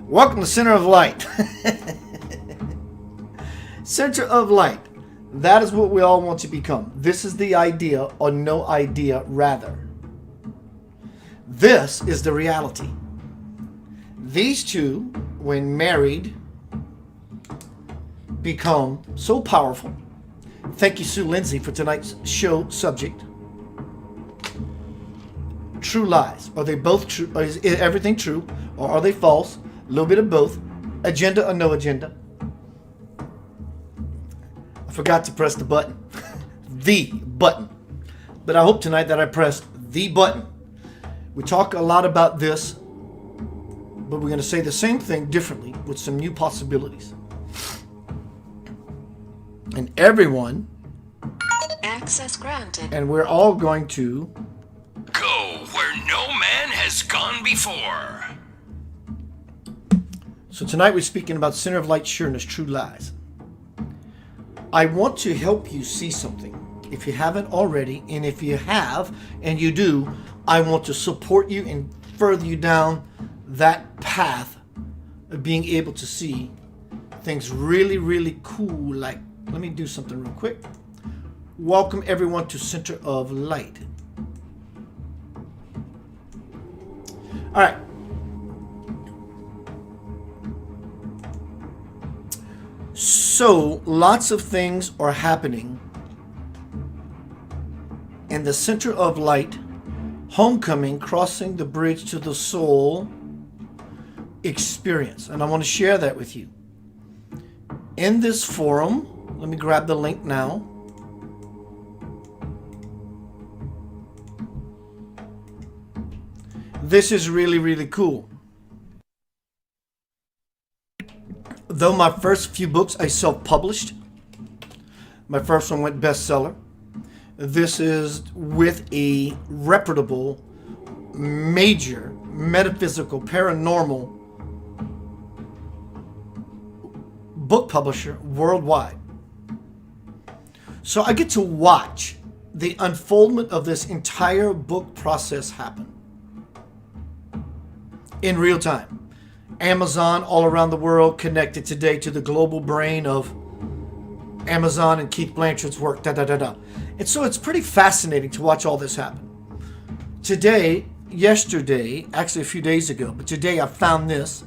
Welcome to Center of Light. Center of Light. That is what we all want to become. This is the idea, or no idea, rather. This is the reality. These two, when married, become so powerful. Thank you, Sue Lindsay, for tonight's show subject. True lies. Are they both true? Is everything true? Or are they false? A little bit of both. Agenda or no agenda? I forgot to press the button. The button. But I hope tonight that I pressed the button. We talk a lot about this, but we're going to say the same thing differently with some new possibilities. And everyone... Access granted. And we're all going to... Go where no man has gone before. So tonight we're speaking about Center of Light, Sureness, True Lies. I want to help you see something. If you haven't already, and if you have, and you do, I want to support you and further you down that path of being able to see things really, really cool. Like, let me do something real quick. Welcome everyone to Center of Light. All right. So, lots of things are happening in the Center of Light, Homecoming, Crossing the Bridge to the Soul experience. And I want to share that with you. In this forum, let me grab the link now. This is really, really cool. Though my first few books I self-published, my first one went bestseller. This is with a reputable, major, metaphysical, paranormal book publisher worldwide. So I get to watch the unfoldment of this entire book process happen in real time. Amazon all around the world connected today to the global brain of Amazon and Keith Blanchard's work. And so it's pretty fascinating to watch all this happen. Yesterday, actually a few days ago, but today I found this.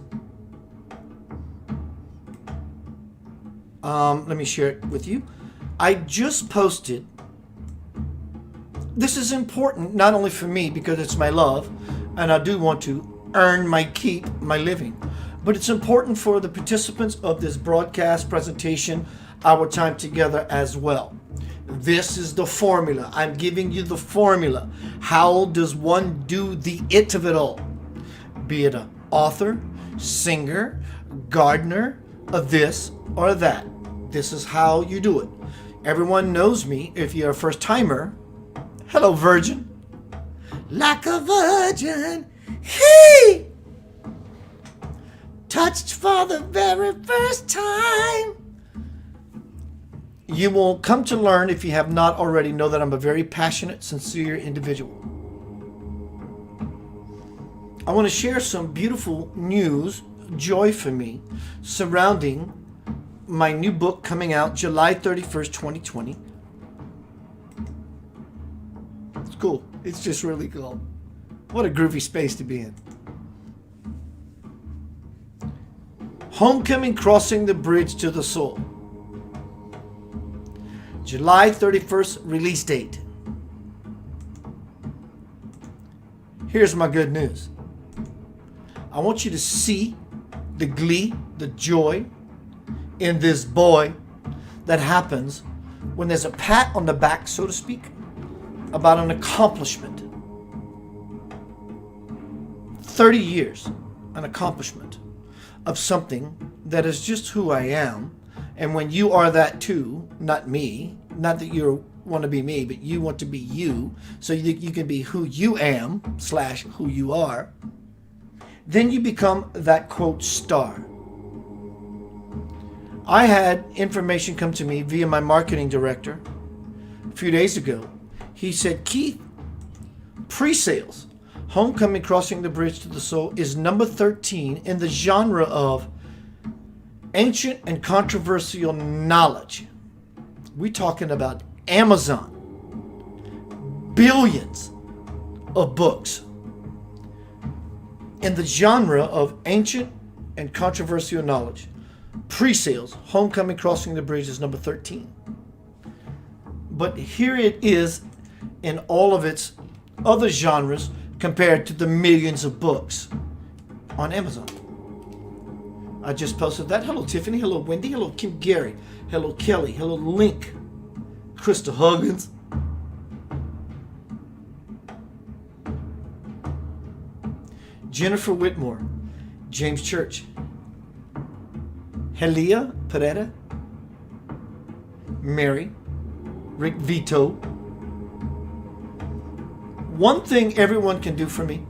Let me share it with you. I just posted. This is important not only for me because it's my love, and I do want to earn my keep, my living, but it's important for the participants of this broadcast presentation, our time together as well. This is the formula. I'm giving you the formula. How does one do the it of it all? Be it an author, singer, gardener, of this or that. This is how you do it. Everyone knows me. If you're a first timer, hello, virgin. Like a virgin. He touched for the very first time. You will come to learn, if you have not already, know that I'm a very passionate, sincere individual. I want to share some beautiful news, joy for me, surrounding my new book coming out July 31st, 2020. It's cool. It's just really cool. What a groovy space to be in. Homecoming, Crossing the Bridge to the Soul. July 31st release date. Here's my good news. I want you to see the glee, the joy in this boy that happens when there's a pat on the back, so to speak, about an accomplishment. 30 years, an accomplishment of something that is just who I am. And when you are that too, not me, not that you want to be me, but you want to be you, so you can be who you am / who you are, then you become that quote star. I had information come to me via my marketing director a few days ago. He said, Keith, pre-sales Homecoming: Crossing the Bridge to the Soul is number 13 in the genre of ancient and controversial knowledge. We're talking about Amazon. Billions of books in the genre of ancient and controversial knowledge. Pre-sales, Homecoming: Crossing the Bridge is number 13. But here it is in all of its other genres compared to the millions of books on Amazon. I just posted that. Hello, Tiffany. Hello, Wendy. Hello, Kim Gary. Hello, Kelly. Hello, Link. Krista Huggins. Jennifer Whitmore. James Church. Helia Pereira. Mary. Rick Vito. One thing everyone can do for me,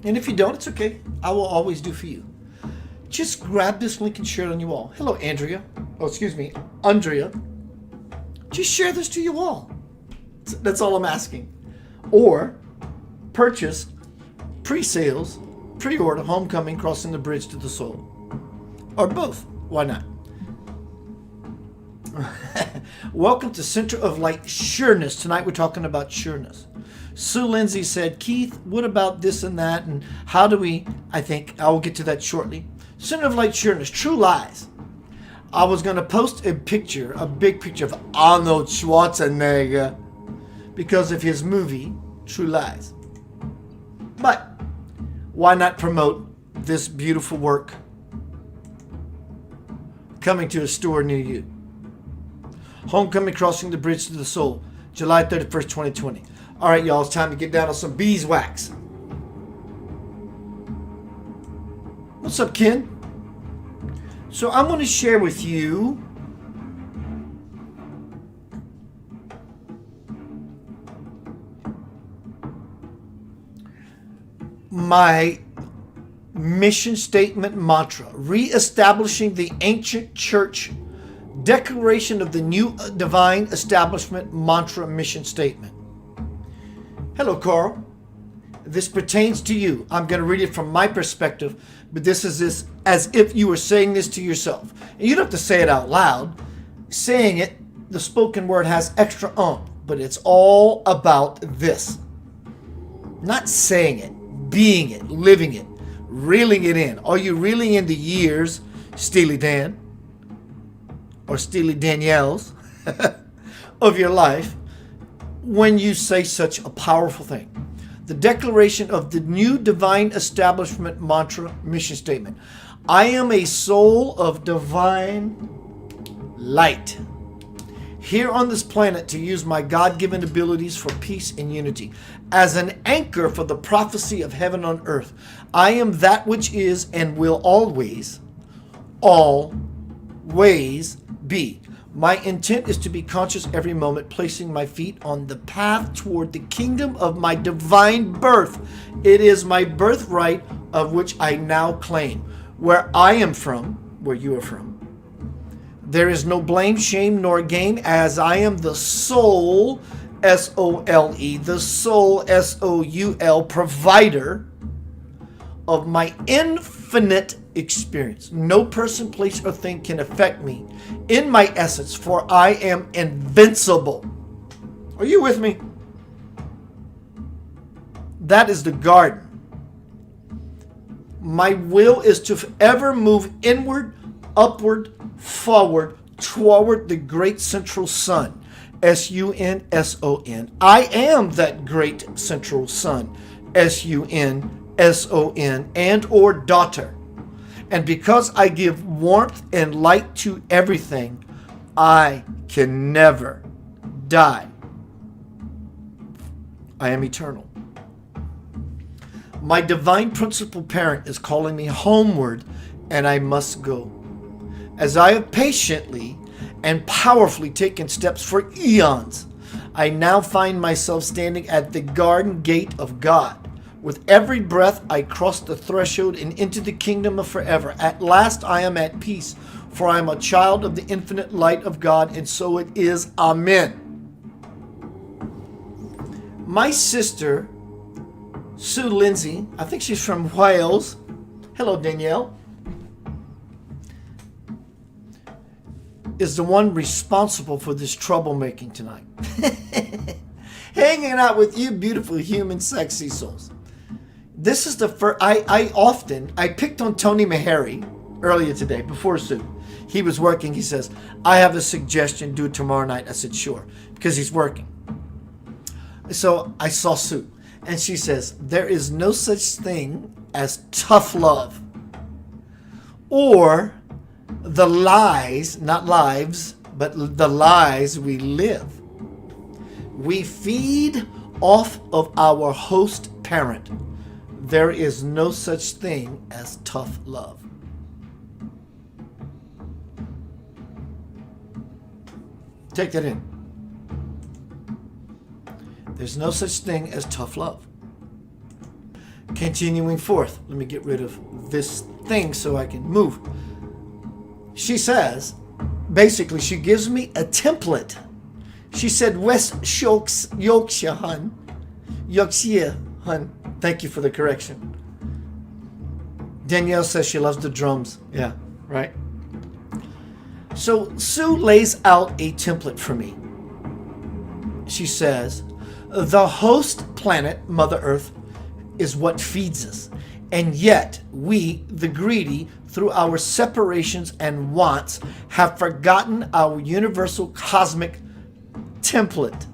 and if you don't, it's okay. I will always do for you. Just grab this link and share it on your wall. Hello, Andrea. Oh, excuse me, Andrea. Just share this to your wall. That's all I'm asking. Or purchase, pre-sales, pre-order Homecoming: Crossing the Bridge to the Soul. Or both. Why not? Welcome to Center of Light Sureness. Tonight we're talking about sureness. Sue Lindsay said, Keith, what about this and that? And how do we, I think, I will get to that shortly. Center of Light Sureness, True Lies. I was going to post a picture, a big picture of Arnold Schwarzenegger because of his movie, True Lies. But why not promote this beautiful work coming to a store near you? Homecoming: Crossing the Bridge to the Soul, July 31st, 2020. All right, y'all, it's time to get down on some beeswax. What's up, Ken? So I'm going to share with you my mission statement mantra, reestablishing the ancient church declaration of the new divine establishment mantra mission statement. Hello, Carl. This pertains to you. I'm going to read it from my perspective, but this is as if you were saying this to yourself. And you don't have to say it out loud. Saying it, the spoken word has extra but it's all about this. Not saying it, being it, living it, reeling it in. Are you reeling in the years, Steely Dan? Or Steely Danielles of your life when you say such a powerful thing? The declaration of the new divine establishment mantra mission statement. I am a soul of divine light, here on this planet to use my God-given abilities for peace and unity. As an anchor for the prophecy of heaven on earth, I am that which is and will always be. My intent is to be conscious every moment, placing my feet on the path toward the kingdom of my divine birth. It is my birthright of which I now claim. Where I am from, where you are from, there is no blame, shame, nor game, as I am the soul, S-O-L-E, the soul, S-O-U-L, provider of my infinite experience. No person, place, or thing can affect me in my essence, for I am invincible. Are you with me? That is the garden. My will is to forever move inward, upward, forward, toward the great central sun. S-U-N-S-O-N. I am that great central sun. S-U-N-S-O-N, and or daughter. And because I give warmth and light to everything, I can never die. I am eternal. My divine principal parent is calling me homeward, and I must go. As I have patiently and powerfully taken steps for eons, I now find myself standing at the garden gate of God. With every breath, I cross the threshold and into the kingdom of forever. At last, I am at peace, for I am a child of the infinite light of God, and so it is. Amen. My sister Sue Lindsay, I think she's from Wales. Hello, Danielle. Is the one responsible for this troublemaking tonight. Hanging out with you beautiful human sexy souls. This is the first, I picked on Tony Meharry earlier today before Sue. He was working. He says, I have a suggestion, do it tomorrow night. I said, sure, because he's working. So I saw Sue and she says, there is no such thing as tough love or the lies, not lives, but the lies we live. We feed off of our host parent. There is no such thing as tough love. Take that in. There's no such thing as tough love. Continuing forth, let me get rid of this thing so I can move. She says, basically, she gives me a template. She said, West Yorkshire, hun. Yorkshire, hun. Thank you for the correction. Danielle says she loves the drums. Yeah, right. So Sue lays out a template for me. She says, the host planet, Mother Earth, is what feeds us. And yet we, the greedy, through our separations and wants, have forgotten our universal cosmic template.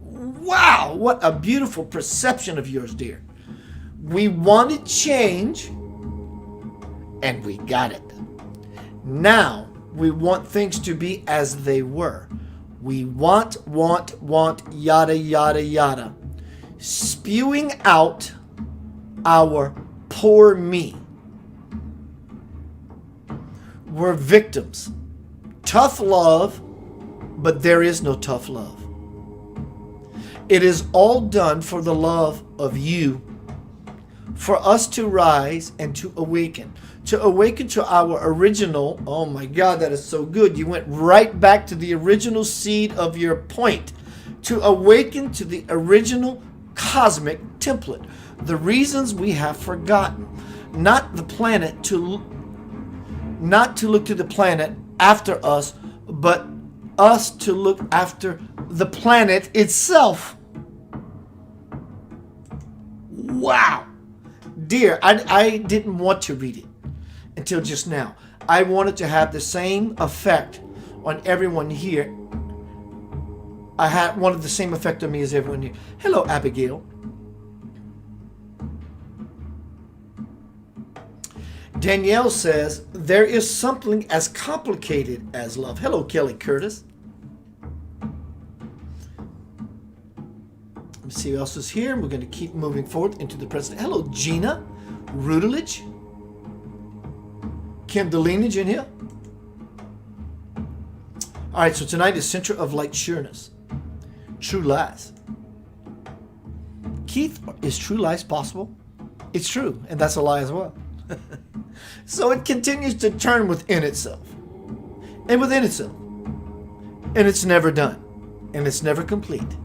Wow, what a beautiful perception of yours, dear. We wanted change, and we got it. Now, we want things to be as they were. We want, yada, yada, yada. Spewing out our poor me. We're victims. Tough love, but there is no tough love. It is all done for the love of you, for us to rise and to awaken to our original. Oh my God, that is so good. You went right back to the original seed of your point, to awaken to the original cosmic template. The reasons we have forgotten, not the planet not to look to the planet after us, but us to look after the planet itself. Wow. Dear, I didn't want to read it until just now. I wanted to have the same effect on everyone here. I wanted the same effect on me as everyone here. Hello, Abigail. Danielle says, there is something as complicated as love. Hello, Kelly Curtis. Let's see who else is here. We're going to keep moving forward into the present. Hello, Gina Rudelich. Kim Delinage in here. All right, so tonight is Center of Light Sureness. True lies. Keith, is true lies possible? It's true, and that's a lie as well. So it continues to turn within itself. And within itself. And it's never done. And it's never complete.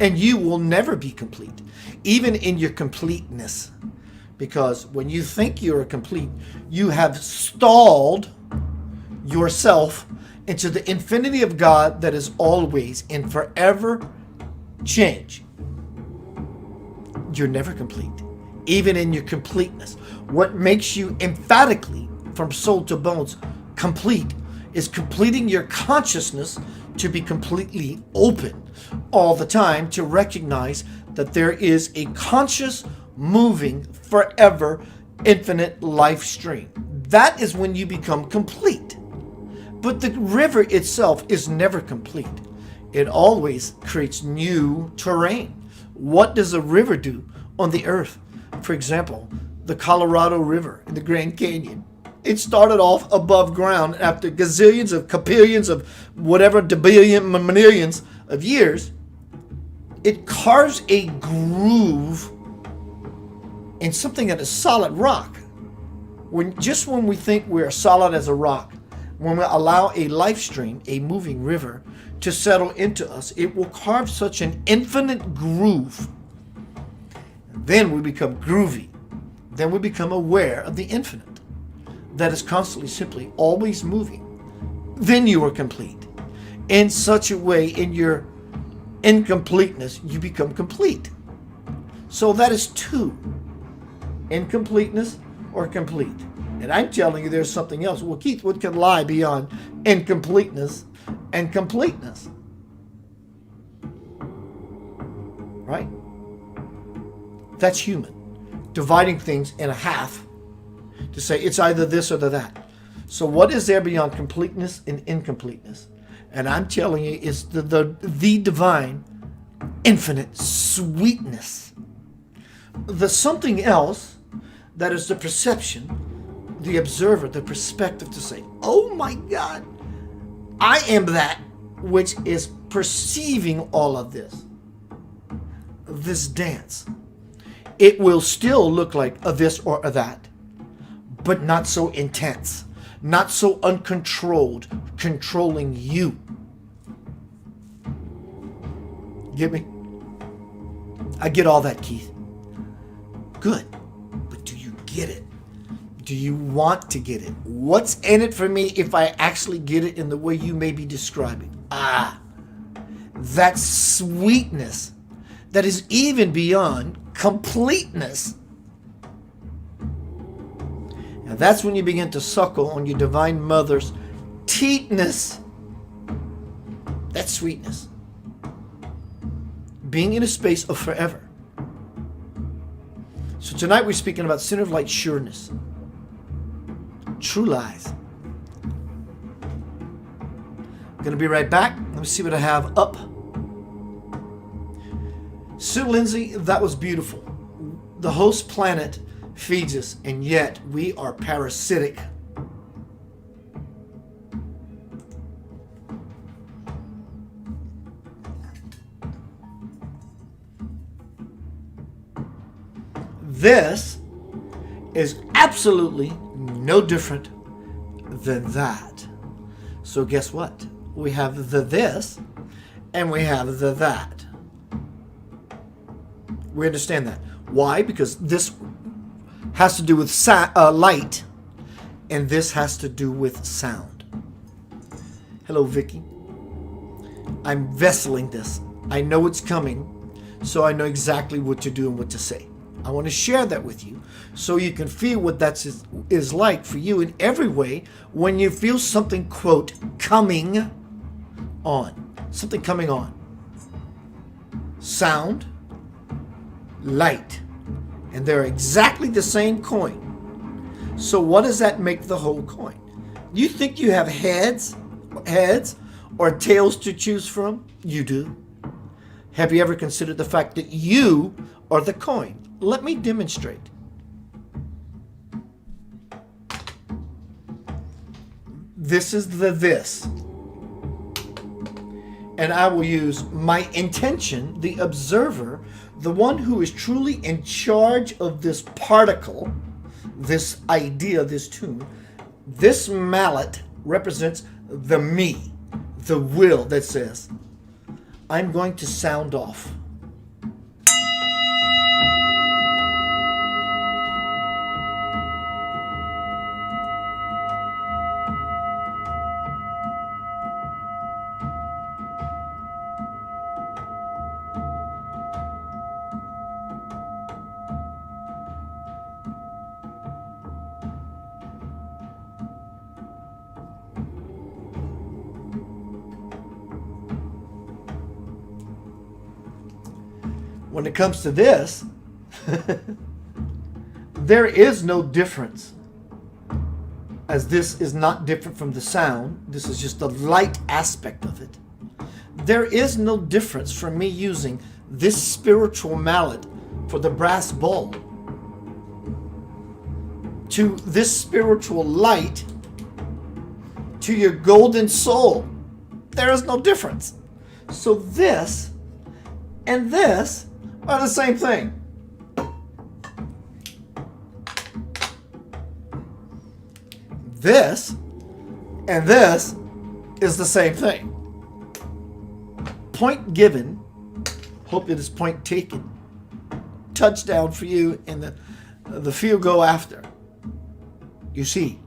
And you will never be complete. Even in your completeness. Because when you think you're complete, you have stalled yourself into the infinity of God that is always and forever change. You're never complete. Even in your completeness. What makes you emphatically, from soul to bones, complete is completing your consciousness to be completely open all the time, to recognize that there is a conscious, moving, forever, infinite life stream. That is when you become complete. But the river itself is never complete. It always creates new terrain. What does a river do on the earth? For example, the Colorado River in the Grand Canyon. It started off above ground after gazillions of capillions of whatever millions of years. It carves a groove in something that is solid rock. When we think we're solid as a rock, when we allow a life stream, a moving river, to settle into us, it will carve such an infinite groove. Then we become groovy. Then we become aware of the infinite that is constantly, simply, always moving. Then you are complete. In such a way, in your incompleteness, you become complete. So that is two. Incompleteness or complete. And I'm telling you there's something else. Well, Keith, what can lie beyond incompleteness and completeness? Right? That's human. Dividing things in a half to say it's either this or that. So what is there beyond completeness and incompleteness? And I'm telling you, it's the divine, infinite sweetness. The something else that is the perception, the observer, the perspective to say, oh my God, I am that which is perceiving all of this. This dance. It will still look like a this or a that, but not so intense, not so uncontrolled, controlling you. Get me? I get all that, Keith. Good. But do you get it? Do you want to get it? What's in it for me if I actually get it in the way you may be describing? That sweetness that is even beyond completeness. Now that's when you begin to suckle on your divine mother's teatness. That's sweetness. Being in a space of forever. So tonight we're speaking about center of light sureness. True lies. I'm going to be right back. Let me see what I have up. Sue Lindsay, that was beautiful. The host planet feeds us, and yet we are parasitic. This is absolutely no different than that. So guess what? We have the this and we have the that. We understand that. Why? Because this has to do with light, and this has to do with sound. Hello, Vicky. I'm vesseling this. I know it's coming, so I know exactly what to do and what to say. I want to share that with you so you can feel what that is like for you in every way when you feel something, quote, coming on. Something coming on. Sound, light, and they're exactly the same coin. So what does that make the whole coin? You think you have heads or tails to choose from? You do. Have you ever considered the fact that you are the coin? Let me demonstrate. This is the this. And I will use my intention, the observer, the one who is truly in charge of this particle, this idea, this tune. This mallet represents the me, the will that says, I'm going to sound off. When it comes to this, there is no difference. As this is not different from the sound, this is just the light aspect of it. There is no difference from me using this spiritual mallet for the brass bowl to this spiritual light to your golden soul. There is no difference. So this and this are the same thing. This and this is the same thing. Point given, hope it is point taken. touchdown for you in the field goal after. You see,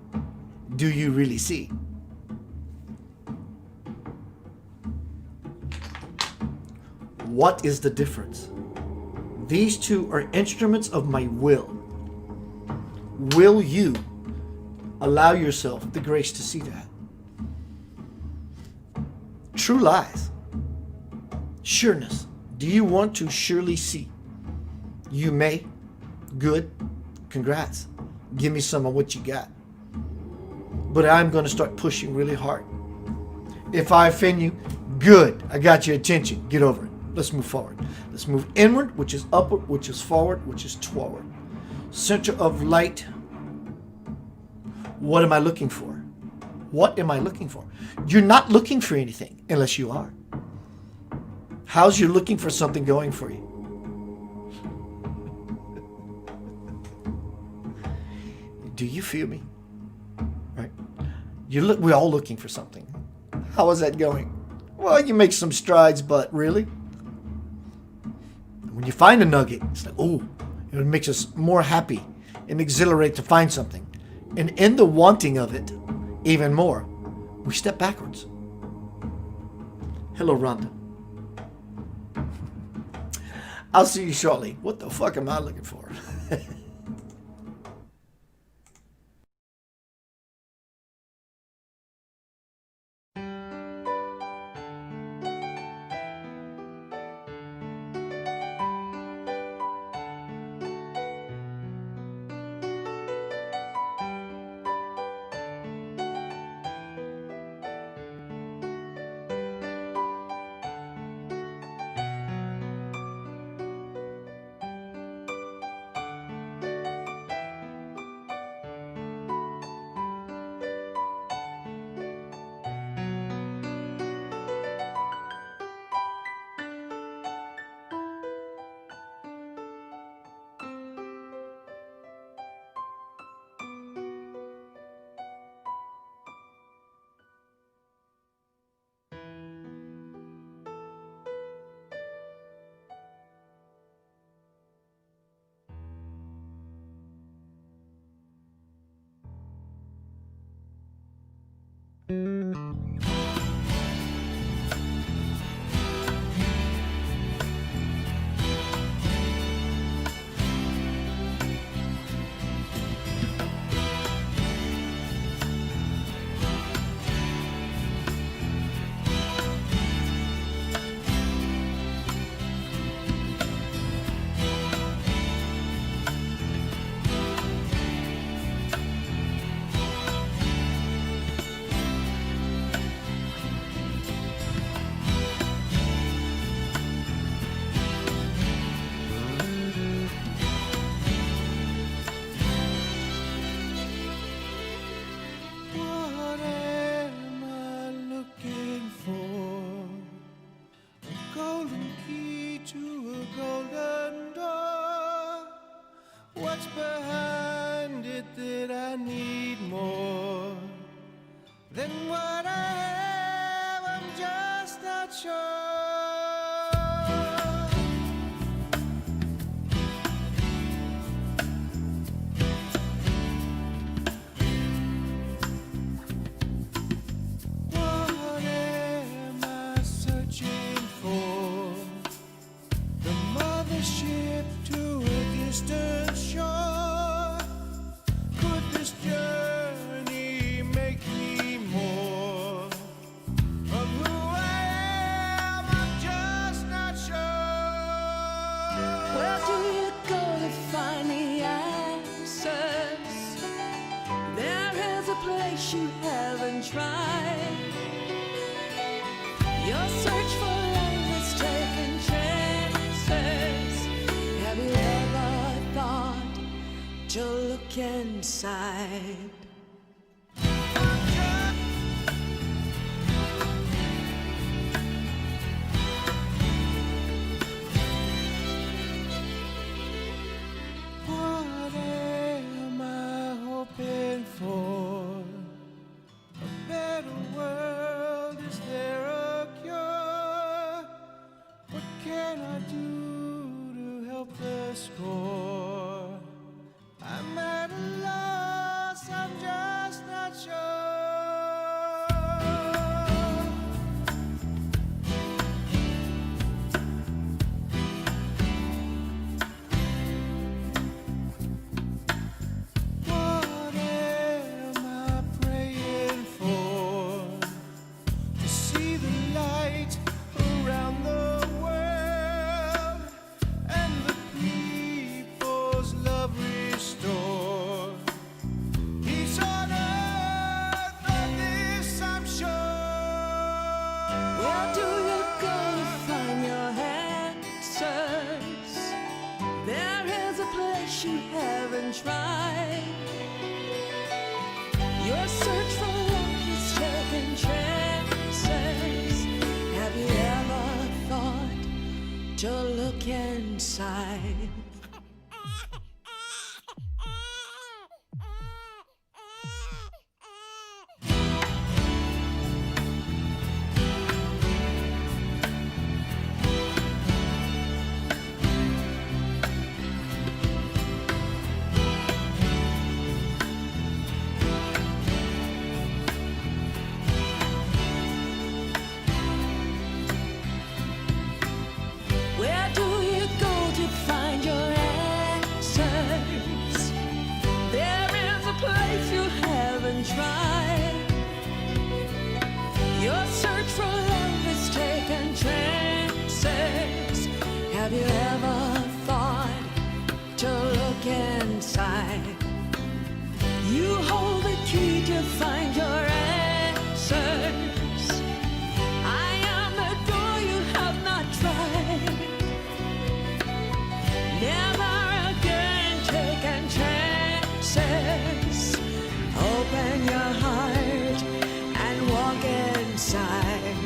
do you really see? What is the difference? These two are instruments of my will. Will you allow yourself the grace to see that? True lies. Sureness. Do you want to surely see? You may. Good. Congrats. Give me some of what you got. But I'm going to start pushing really hard. If I offend you, good. I got your attention. Get over it. Let's move forward. Let's move inward, which is upward, which is forward, which is toward. Center of light. What am I looking for? What am I looking for? You're not looking for anything unless you are. How's your looking for something going for you? Do you feel me? Right? We're all looking for something. How is that going? Well, you make some strides, but really? When you find a nugget, it's like, oh, it makes us more happy and exhilarate to find something. And in the wanting of it, even more, we step backwards. Hello, Rhonda. I'll see you shortly. What the fuck am I looking for? What's behind it that I need more than what I have? I'm just not sure. What am I searching for? The mothership to a distant shore. Could this journey make me more of who I am? I'm just not sure. Where do you go to find the answers? There is a place you haven't tried. Your search for love is taking chances. Have you ever thought to look inside? What am I hoping for? A better world, is there a cure? What can I do to help the score? place you haven't tried. Your search for love is taking chances. Have you ever thought to look inside? Where do you go to find your answers? There is a place you haven't tried. Your search for love is taking chances. Have you ever thought to look inside? You hold the key to find your answers. I am the door you have not tried. Never again taking chances. Open your heart and walk inside.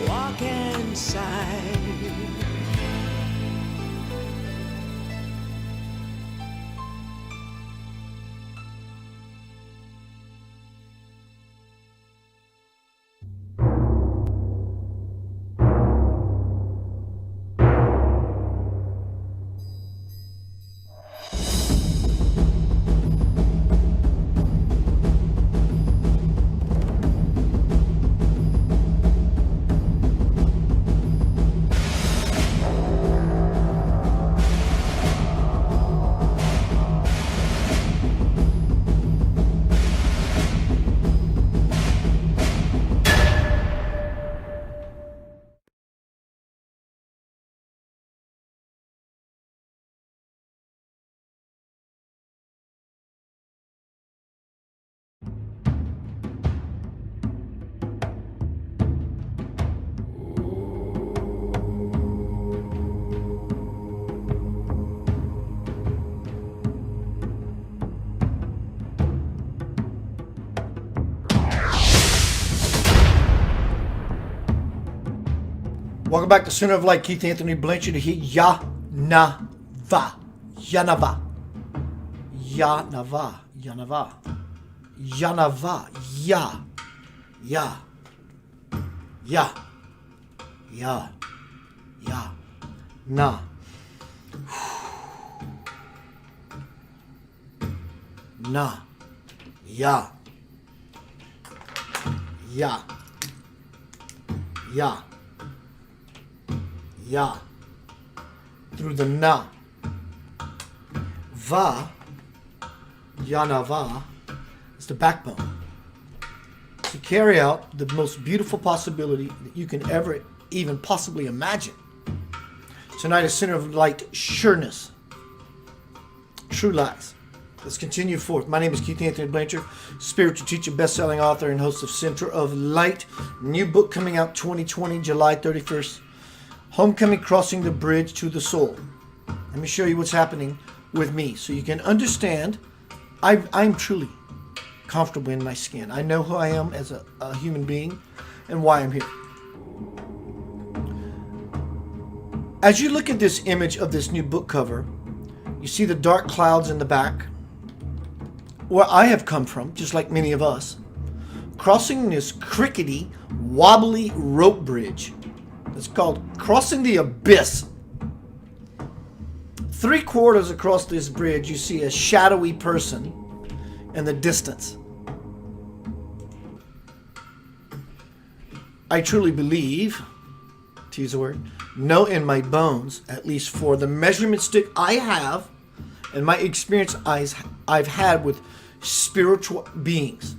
Walk inside. Welcome back to Center of Light. Keith Anthony Blanchard here. Yanava. Yanava. Yanava. Yanava. Yanava. Ya. Ya. Ya. Ya. Ya. Na. Na. Ya. Ya. Ya. Ya. Through the na. Va. Yanava is the backbone to carry out the most beautiful possibility that you can ever even possibly imagine. Tonight is Center of Light, Sureness. True lies. Let's continue forth. My name is Keith Anthony Blanchard, spiritual teacher, best-selling author, and host of Center of Light. New book coming out 2020, July 31st. Homecoming, Crossing the Bridge to the Soul. Let me show you what's happening with me so you can understand I'm truly comfortable in my skin. I know who I am as a human being and why I'm here. As you look at this image of this new book cover, you see the dark clouds in the back. Where I have come from, just like many of us, crossing this crickety, wobbly rope bridge. It's called Crossing the Abyss. 3/4 across this bridge, you see a shadowy person in the distance. I truly believe, to use the word, know in my bones, at least for the measurement stick I have and my experience I've had with spiritual beings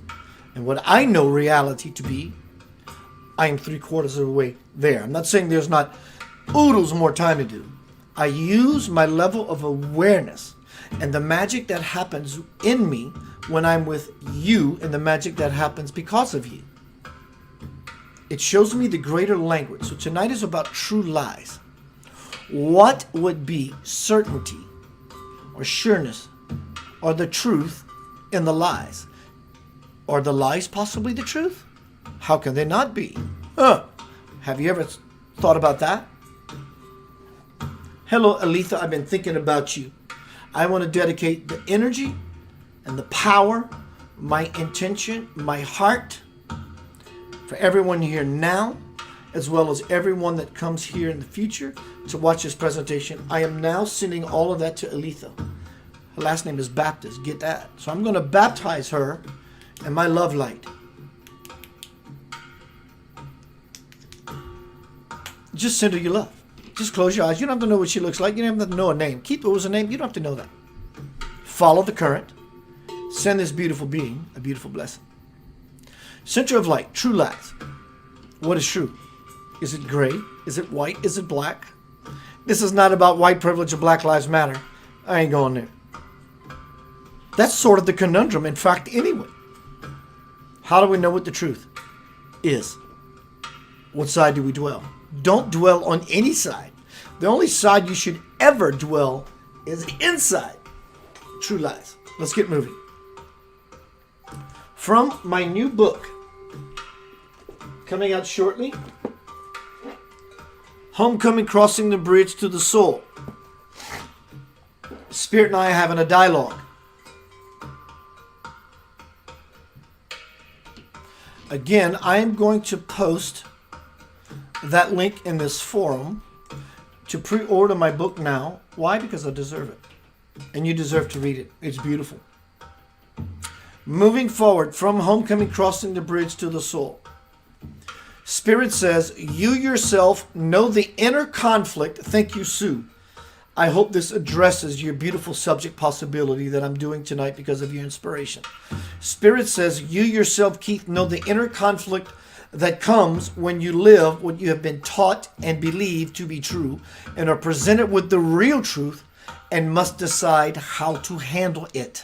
and what I know reality to be, I am 3/4 of the way there. I'm not saying there's not oodles more time to do. I use my level of awareness and the magic that happens in me when I'm with you and the magic that happens because of you. It shows me the greater language. So tonight is about true lies. What would be certainty or sureness or the truth in the lies? Are the lies possibly the truth? How can they not be? Have you ever thought about that? Hello, Aletha. I've been thinking about you. I want to dedicate the energy and the power, my intention, my heart, for everyone here now, as well as everyone that comes here in the future to watch this presentation. I am now sending all of that to Aletha. Her last name is Baptist. Get that? So I'm going to baptize her in my love light. Just send her your love. Just close your eyes. You don't have to know what she looks like. You don't have to know her name. Keep it was her name. You don't have to know that. Follow the current. Send this beautiful being a beautiful blessing. Center of light. True lies. What is true? Is it gray? Is it white? Is it black? This is not about white privilege or Black Lives Matter. I ain't going there. That's sort of the conundrum, in fact, anyway. How do we know what the truth is? What side do we dwell? Don't dwell on any side. The only side you should ever dwell is inside. True lies. Let's get moving. From my new book, coming out shortly, Homecoming, Crossing the Bridge to the Soul. Spirit and I are having a dialogue. Again, I am going to post that link in this forum to pre-order my book now. Why? Because I deserve it. And you deserve to read it. It's beautiful. Moving forward from Homecoming, Crossing the Bridge to the Soul. Spirit says, you yourself know the inner conflict. Thank you, Sue. I hope this addresses your beautiful subject possibility that I'm doing tonight because of your inspiration. Spirit says, you yourself, Keith, know the inner conflict that comes when you live what you have been taught and believe to be true and are presented with the real truth and must decide how to handle it.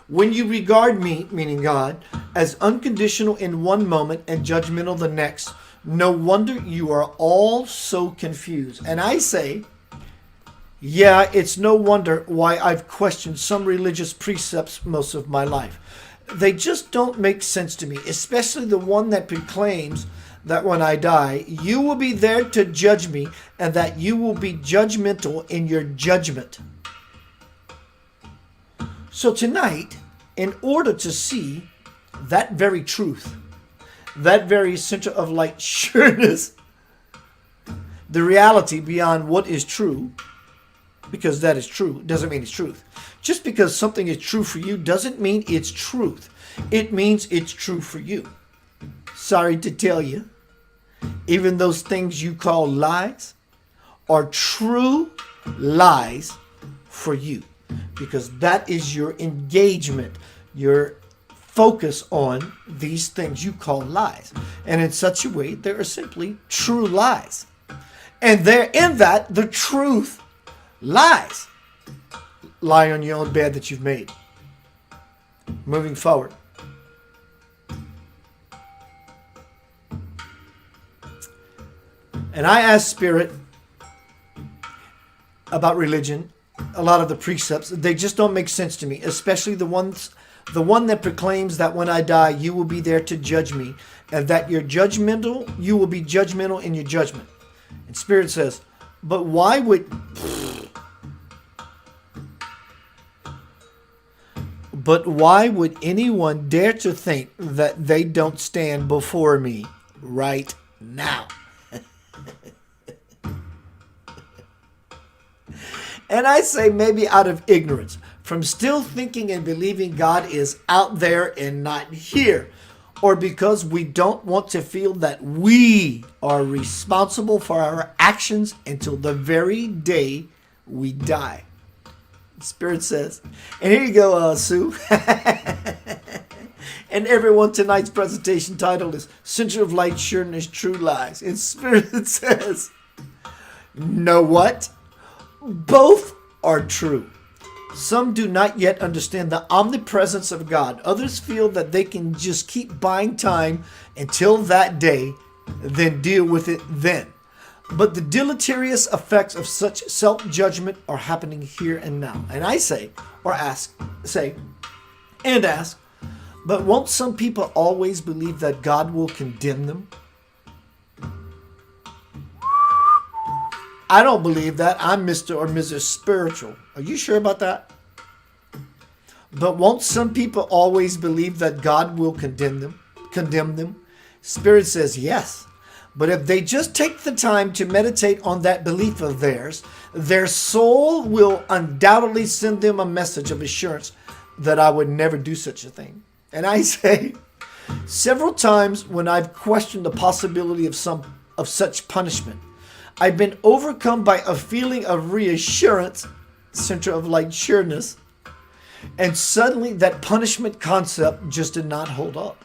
When you regard me, meaning God, as unconditional in one moment and judgmental the next, no wonder you are all so confused. And I say, yeah, it's no wonder why I've questioned some religious precepts most of my life. They just don't make sense to me, especially the one that proclaims that when I die, you will be there to judge me and that you will be judgmental in your judgment. So tonight, in order to see that very truth, that very center of light sureness, the reality beyond what is true, because that is true, doesn't mean it's truth. Just because something is true for you doesn't mean it's truth. It means it's true for you. Sorry to tell you, even those things you call lies are true lies for you. Because that is your engagement, your focus on these things you call lies. And in such a way, they are simply true lies. And there in that, the truth lies. Lie on your own bed that you've made. Moving forward. And I asked Spirit about religion. A lot of the precepts, they just don't make sense to me, especially the one that proclaims that when I die, you will be there to judge me, and that you will be judgmental in your judgment. And Spirit says, but why would anyone dare to think that they don't stand before me right now? And I say maybe out of ignorance, from still thinking and believing God is out there and not here, or because we don't want to feel that we are responsible for our actions until the very day we die. Spirit says, and here you go, Sue. And everyone, tonight's presentation title is Center of Light, Sureness, True Lies. And Spirit says, know what? Both are true. Some do not yet understand the omnipresence of God. Others feel that they can just keep buying time until that day, then deal with it then. But the deleterious effects of such self-judgment are happening here and now. And I say, or ask, but won't some people always believe that God will condemn them? I don't believe that. I'm Mr. or Mrs. Spiritual. Are you sure about that? But won't some people always believe that God will condemn them? Spirit says yes. But if they just take the time to meditate on that belief of theirs, their soul will undoubtedly send them a message of assurance that I would never do such a thing. And I say, several times when I've questioned the possibility of such punishment, I've been overcome by a feeling of reassurance, center of light sureness, and suddenly that punishment concept just did not hold up.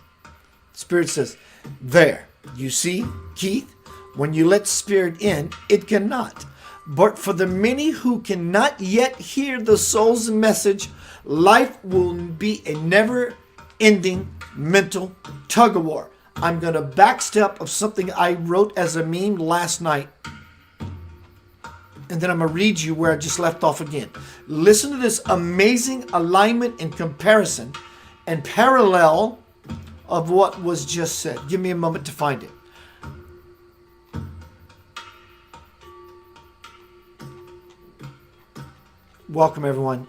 Spirit says, there, you see, Keith, when you let Spirit in, it cannot. But for the many who cannot yet hear the soul's message, life will be a never-ending mental tug-of-war. I'm going to backstep of something I wrote as a meme last night. And then I'm going to read you where I just left off again. Listen to this amazing alignment and comparison and parallel of what was just said. Give me a moment to find it. Welcome, everyone.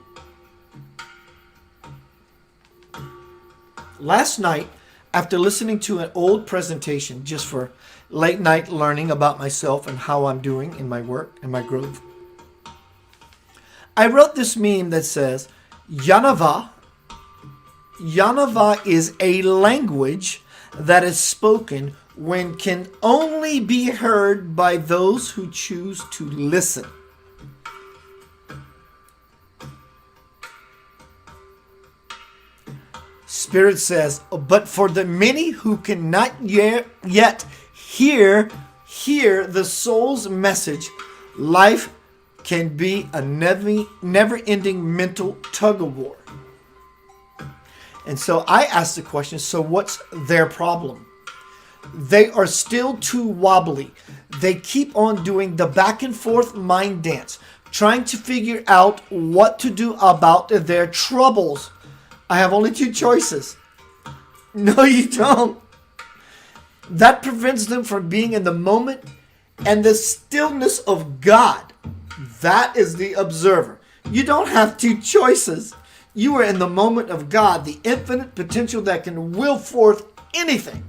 Last night, after listening to an old presentation just for late night learning about myself and how I'm doing in my work and my growth, I wrote this meme that says, Yanava is a language that is spoken when can only be heard by those who choose to listen. Spirit says, but for the many who cannot yet hear the soul's message, life can be a never-ending mental tug-of-war. And so I asked the question, so what's their problem? They are still too wobbly. They keep on doing the back and forth mind dance, trying to figure out what to do about their troubles. I have only two choices. No, you don't. That prevents them from being in the moment and the stillness of God. That is the observer. You don't have two choices. You are in the moment of God, the infinite potential that can will forth anything.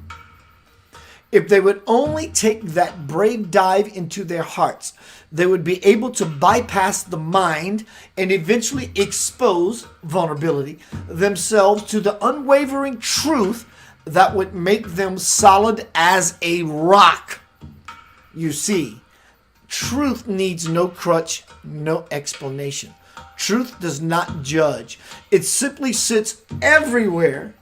If they would only take that brave dive into their hearts, they would be able to bypass the mind and eventually expose vulnerability themselves to the unwavering truth that would make them solid as a rock. You see, truth needs no crutch, no explanation. Truth does not judge. It simply sits everywhere,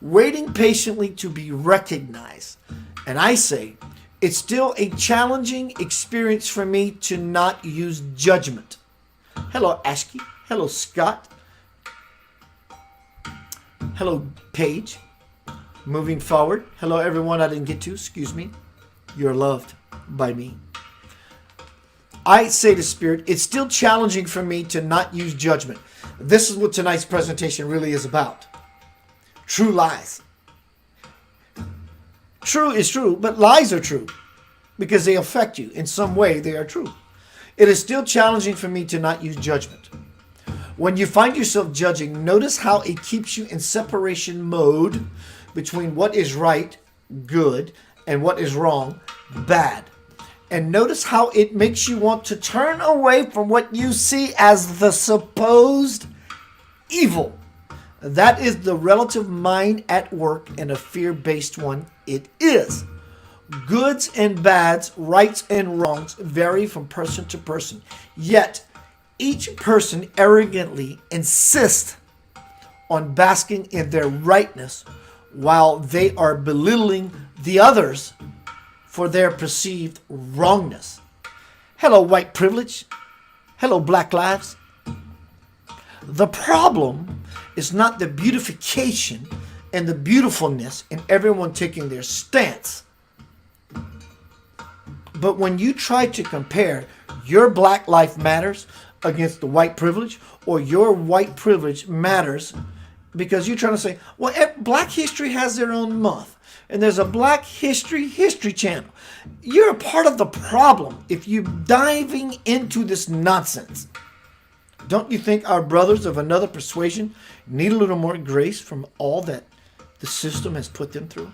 waiting patiently to be recognized. And I say, it's still a challenging experience for me to not use judgment. Hello, Ashky. Hello, Scott. Hello, Paige. Moving forward. Hello, everyone I didn't get to. Excuse me. You're loved by me. I say to Spirit, it's still challenging for me to not use judgment. This is what tonight's presentation really is about. True lies. True is true, but lies are true because they affect you. In some way, they are true. It is still challenging for me to not use judgment. When you find yourself judging, notice how it keeps you in separation mode between what is right, good, and what is wrong, bad. And notice how it makes you want to turn away from what you see as the supposed evil. That is the relative mind at work, and a fear-based one it is. Goods and bads, rights and wrongs vary from person to person. Yet, each person arrogantly insists on basking in their rightness while they are belittling the others for their perceived wrongness. Hello, white privilege. Hello, black lives. The problem is not the beautification and the beautifulness in everyone taking their stance. But when you try to compare your Black Life Matters against the white privilege, or your white privilege matters, because you're trying to say, well, Black History has their own month, and there's a Black History channel. You're a part of the problem if you're diving into this nonsense. Don't you think our brothers of another persuasion need a little more grace from all that the system has put them through?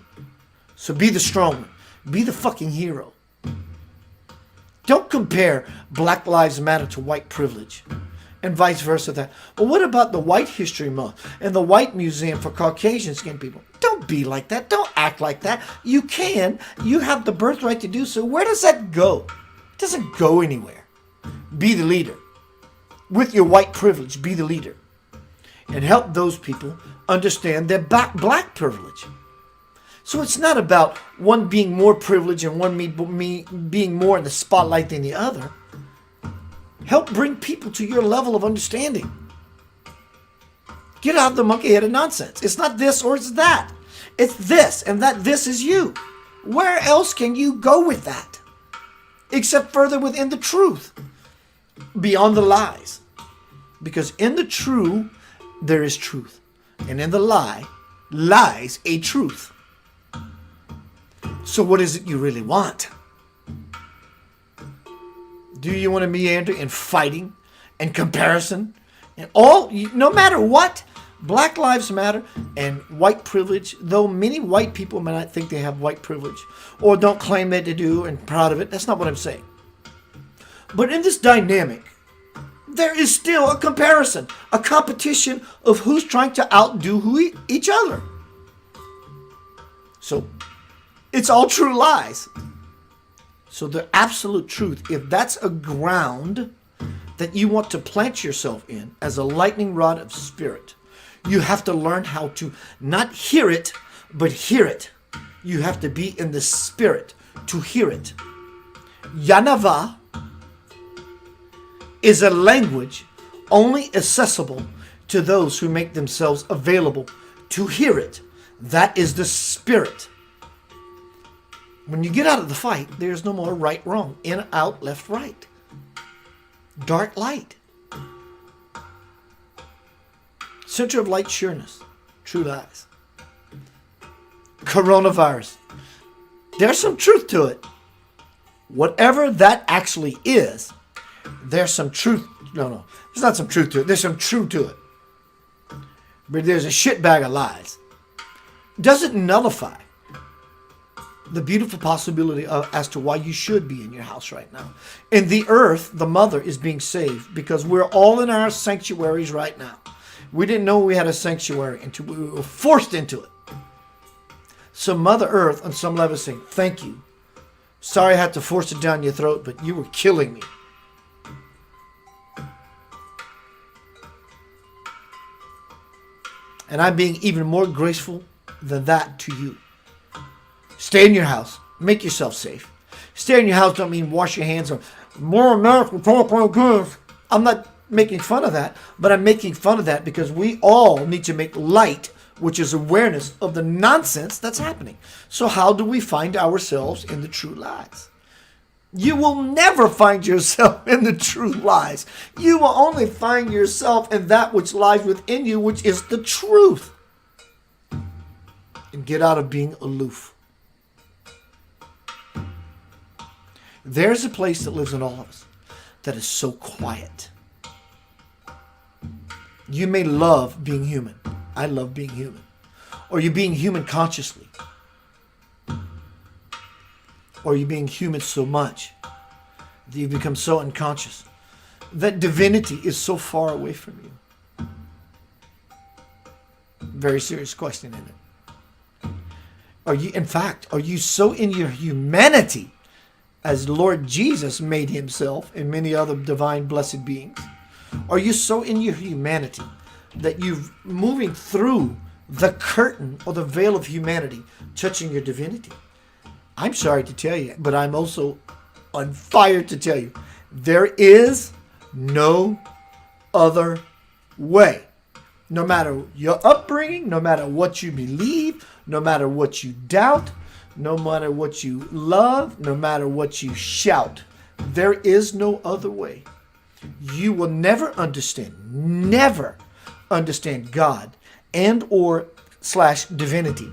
So be the strong one. Be the fucking hero. Don't compare Black Lives Matter to white privilege and vice versa. That. Well, what about the White History Month and the White Museum for Caucasian skinned people? Don't be like that. Don't act like that. You can. You have the birthright to do so. Where does that go? It doesn't go anywhere. Be the leader. With your white privilege, be the leader. And help those people understand their black privilege. So it's not about one being more privileged and one being more in the spotlight than the other. Help bring people to your level of understanding. Get out of the monkey-headed nonsense. It's not this or it's that. It's this, and that this is you. Where else can you go with that? Except further within the truth. Beyond the lies. Because in the true, there is truth. And in the lie, lies a truth. So what is it you really want? Do you want to meander in fighting and comparison? And no matter what, Black Lives Matter and white privilege, though many white people may not think they have white privilege or don't claim that they do and proud of it, that's not what I'm saying. But in this dynamic, there is still a comparison, a competition of who's trying to outdo each other. So it's all true lies. So the absolute truth, if that's a ground that you want to plant yourself in as a lightning rod of spirit, you have to learn how to not hear it, but hear it. You have to be in the spirit to hear it. Yanava is a language only accessible to those who make themselves available to hear it. That is the spirit. When you get out of the fight, there's no more right, wrong, in, out, left, right. Dark, light. Center of light, sureness. True lies. Coronavirus. There's some truth to it. Whatever that actually is, there's some truth. No. There's not some truth to it. There's some truth to it. But there's a shit bag of lies. Doesn't nullify the beautiful possibility as to why you should be in your house right now. And the earth, the mother, is being saved because we're all in our sanctuaries right now. We didn't know we had a sanctuary until we were forced into it. So Mother Earth, on some level, is saying, thank you. Sorry I had to force it down your throat, but you were killing me. And I'm being even more graceful than that to you. Stay in your house. Make yourself safe. Stay in your house don't mean wash your hands or more American talk like this. I'm not making fun of that, but I'm making fun of that because we all need to make light, which is awareness of the nonsense that's happening. So how do we find ourselves in the true lies? You will never find yourself in the true lies. You will only find yourself in that which lies within you, which is the truth. And get out of being aloof. There's a place that lives in all of us that is so quiet. You may love being human. I love being human. Or you're being human consciously. Or you're being human so much that you become so unconscious that divinity is so far away from you. Very serious question, isn't it? Are you so in your humanity as Lord Jesus made himself and many other divine blessed beings? Are you so in your humanity that you're moving through the curtain or the veil of humanity, touching your divinity? I'm sorry to tell you, but I'm also on fire to tell you, there is no other way. No matter your upbringing, no matter what you believe, no matter what you doubt, no matter what you love, no matter what you shout. There is no other way. You will never understand God and or / divinity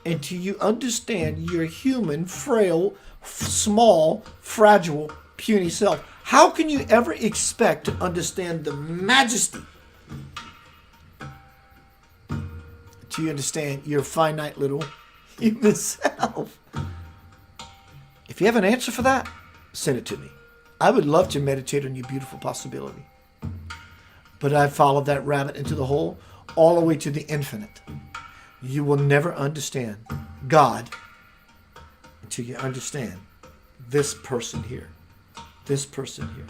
until you understand your human, frail, small, fragile, puny self. How can you ever expect to understand the majesty until you understand your finite little human self? If you have an answer for that, send it to me. I would love to meditate on your beautiful possibility. But I followed that rabbit into the hole all the way to the infinite. You will never understand God until you understand this person here. This person here.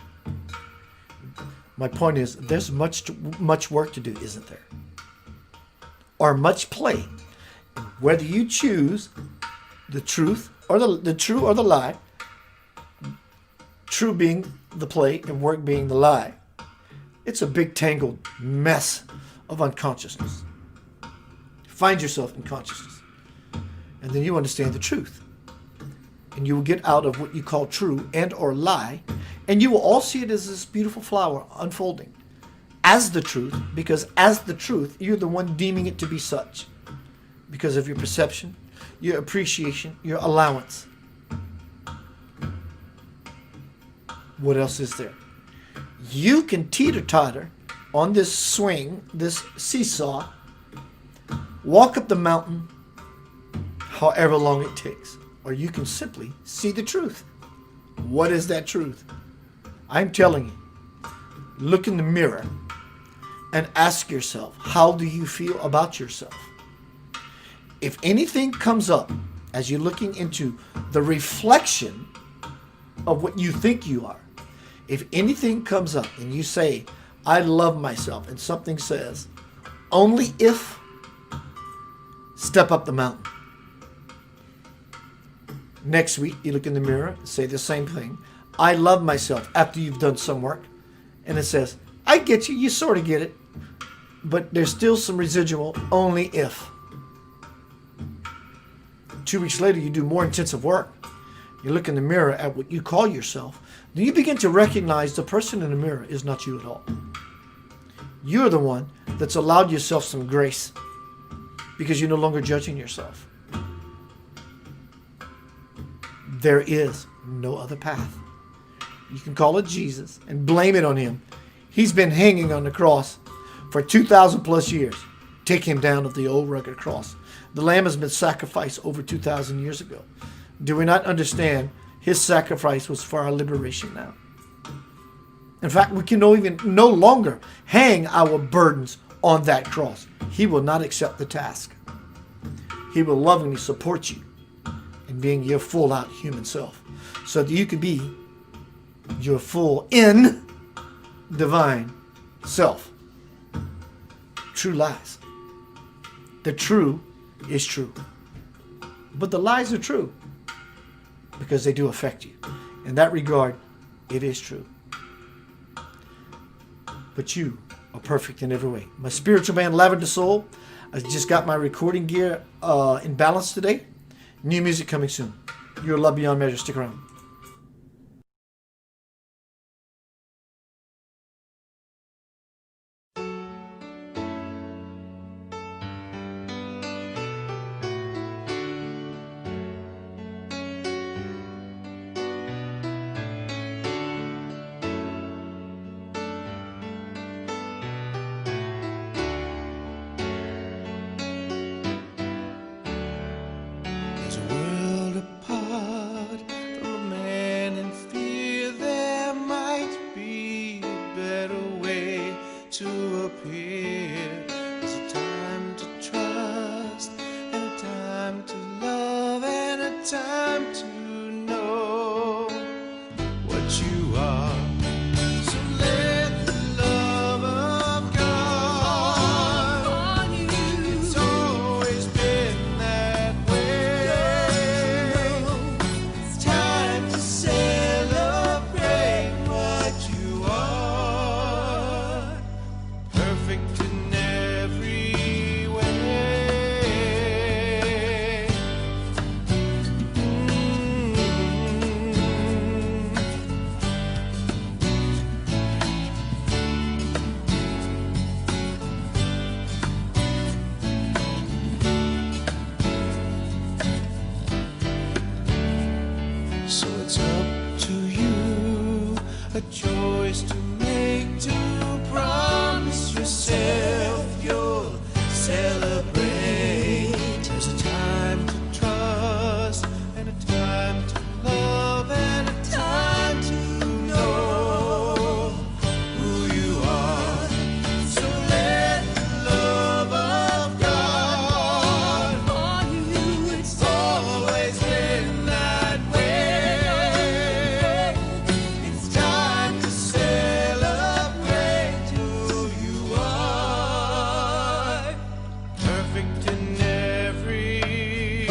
My point is, there's much work to do, isn't there? Or much play. Whether you choose the truth or the true or the lie, true being the play and work being the lie, it's a big tangled mess of unconsciousness. Find yourself in consciousness. And then you understand the truth. And you will get out of what you call true and or lie. And you will all see it as this beautiful flower unfolding as the truth, because as the truth, you're the one deeming it to be such. Because of your perception, your appreciation, your allowance. What else is there? You can teeter-totter on this swing, this seesaw, walk up the mountain however long it takes. Or you can simply see the truth. What is that truth? I'm telling you, look in the mirror and ask yourself, how do you feel about yourself? If anything comes up as you're looking into the reflection of what you think you are, if anything comes up and you say, I love myself, and something says, only if, step up the mountain. Next week, you look in the mirror, say the same thing. I love myself after you've done some work. And it says, I get you, you sort of get it. But there's still some residual, only if. 2 weeks later, you do more intensive work. You look in the mirror at what you call yourself. Then you begin to recognize the person in the mirror is not you at all. You're the one that's allowed yourself some grace because you're no longer judging yourself. There is no other path. You can call it Jesus and blame it on him. He's been hanging on the cross for 2,000 plus years. Take him down of the old rugged cross. The lamb has been sacrificed over 2,000 years ago. Do we not understand his sacrifice was for our liberation now? In fact, we can no longer hang our burdens on that cross. He will not accept the task. He will lovingly support you in being your full out human self so that you can be your full in divine self. True lies. The true is true. But the lies are true because they do affect you. In that regard, it is true. But you are perfect in every way. My spiritual band, Lavender Soul, I just got my recording gear in balance today. New music coming soon. You're loved beyond measure. Stick around. There's a world apart from a man in fear. There might be a better way to appear. There's a time to trust and a time to love and a time to know what you are. So let the love of God, it's always been that way. It's time to celebrate what you are. Perfect a choice to make, to promise yourself you'll celebrate. There's a time to trust, and a time to love, and a time to know who you are. So let the love of God For you, it's always been that way. It's time to celebrate who you are. Perfect in every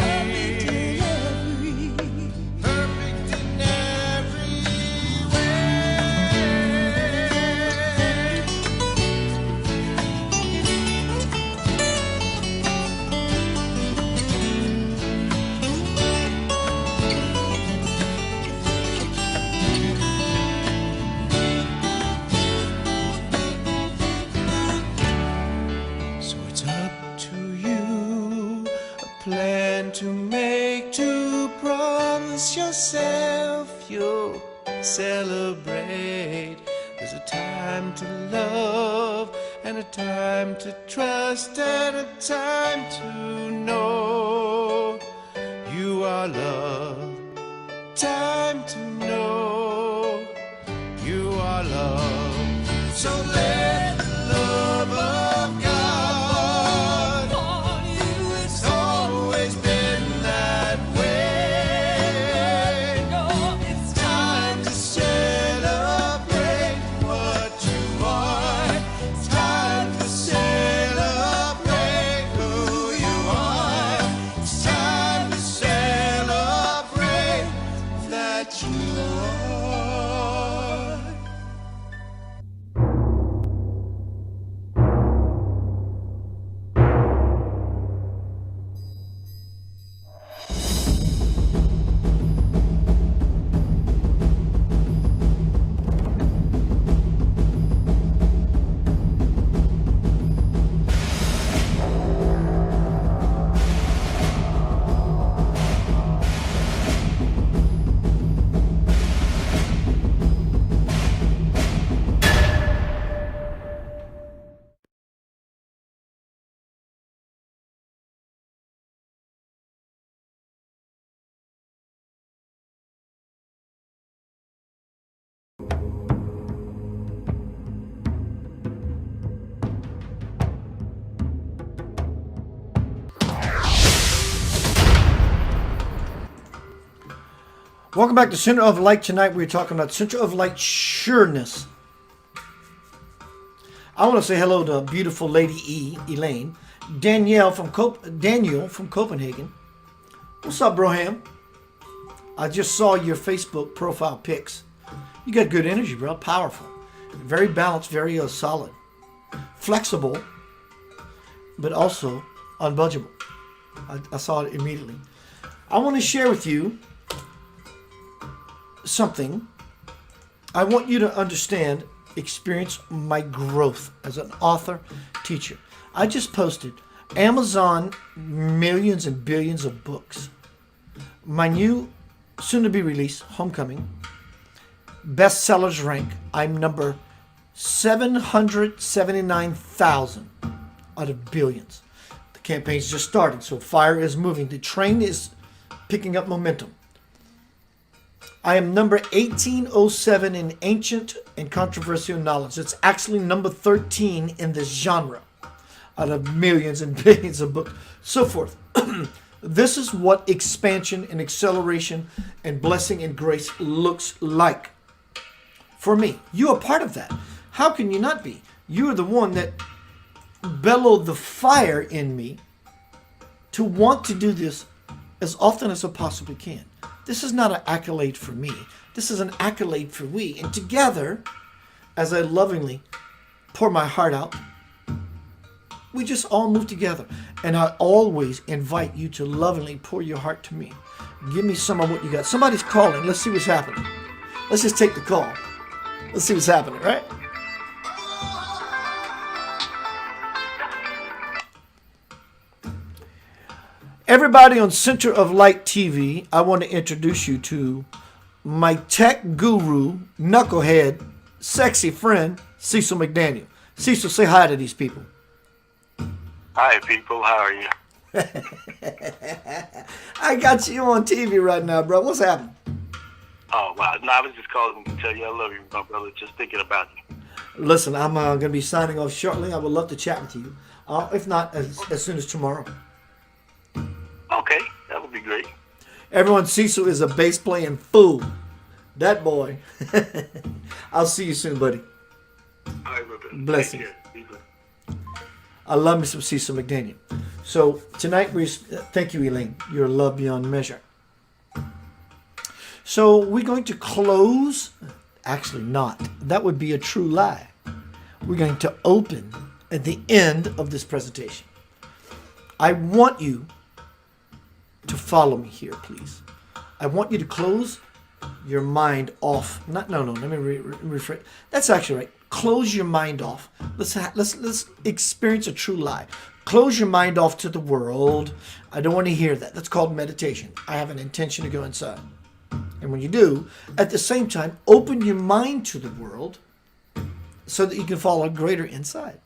perfect in every way. So it's up to you, a plan to make, to promise yourself you'll celebrate. There's a time to love, and a time to trust, and a time to know you are loved. Time to know you are loved. So let the love of God for you, it's always been that way. It's time to celebrate what you are. It's time to celebrate who you are. It's time to celebrate that you are. Welcome back to Center of Light. Tonight we're talking about Center of Light sureness. I want to say hello to beautiful Lady Elaine. Daniel from Copenhagen. What's up, Broham? I just saw your Facebook profile pics. You got good energy, bro. Powerful. Very balanced, very solid. Flexible, but also unbudgeable. I saw it immediately. I want to share with you something. I want you to understand, experience my growth as an author, teacher. I just posted Amazon millions and billions of books. My new, soon to be released, Homecoming, bestsellers rank. I'm number 779,000 out of billions. The campaign's just started, so fire is moving. The train is picking up momentum. I am number 1807 in ancient and controversial knowledge. It's actually number 13 in this genre out of millions and billions of books, so forth. This is what expansion and acceleration and blessing and grace looks like for me. You are part of that. How can you not be? You are the one that bellowed the fire in me to want to do this as often as I possibly can. This is not an accolade for me. This is an accolade for we. And together, as I lovingly pour my heart out, we just all move together. And I always invite you to lovingly pour your heart to me. Give me some of what you got. Somebody's calling. Let's see what's happening. Let's just take the call. Let's see what's happening, right? Everybody on Center of Light TV, I want to introduce you to my tech guru, knucklehead, sexy friend, Cecil McDaniel. Cecil, say hi to these people. Hi, people. How are you? I got you on TV right now, bro. What's happening? Oh, wow. No, I was just calling to tell you I love you, my brother. Just thinking about you. Listen, I'm going to be signing off shortly. I would love to chat with you. If not, as soon as tomorrow. Okay, that would be great. Everyone, Cecil is a bass playing fool. That boy. I'll see you soon, buddy. All right, brother. Blessings. Take care. Be blessed. I love me some Cecil McDaniel. So tonight thank you, Elaine. You're love beyond measure. So we're going to close. Actually, not. That would be a true lie. We're going to open at the end of this presentation. I want you to follow me here, please. I want you to close your mind off. Let me rephrase. That's actually right. Close your mind off. Let's experience a true lie. Close your mind off to the world. I don't want to hear that. That's called meditation. I have an intention to go inside. And when you do, at the same time, open your mind to the world so that you can follow greater insight.